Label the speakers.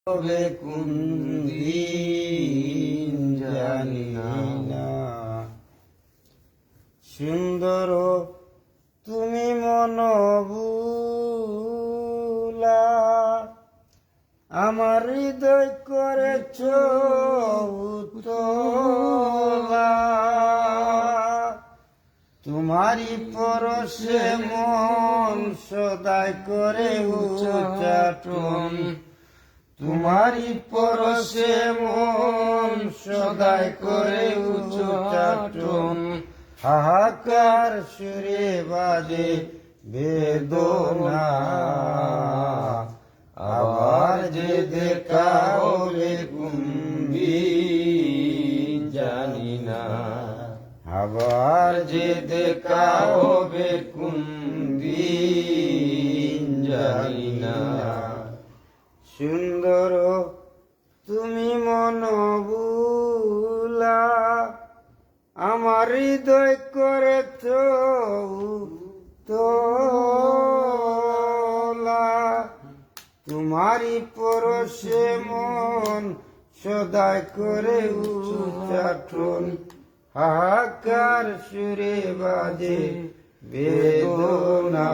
Speaker 1: হবে কোন দিন জানি না। সুন্দর তুমি মন ভুলা, আমার হৃদয় করেছ উতলা। তোমারই পরশে মন সদাই করে উচ্চাটন, তোমারই পরশে মন সদাই করে উচ্চাটন। হাহাকার সুরে বাজে বেদনা, আবার যে দেখা হবে কোন দিন জানি না। আবার যে দেখা হবে কোন দিন জানি না। সুন্দর তুমি মন ভুলা, আমার হৃদয় করেছ উতলা। তোমারই পরশে মন সদাই করে উচ্চাটন, হাহাকার সুরে বাজে বেদনা।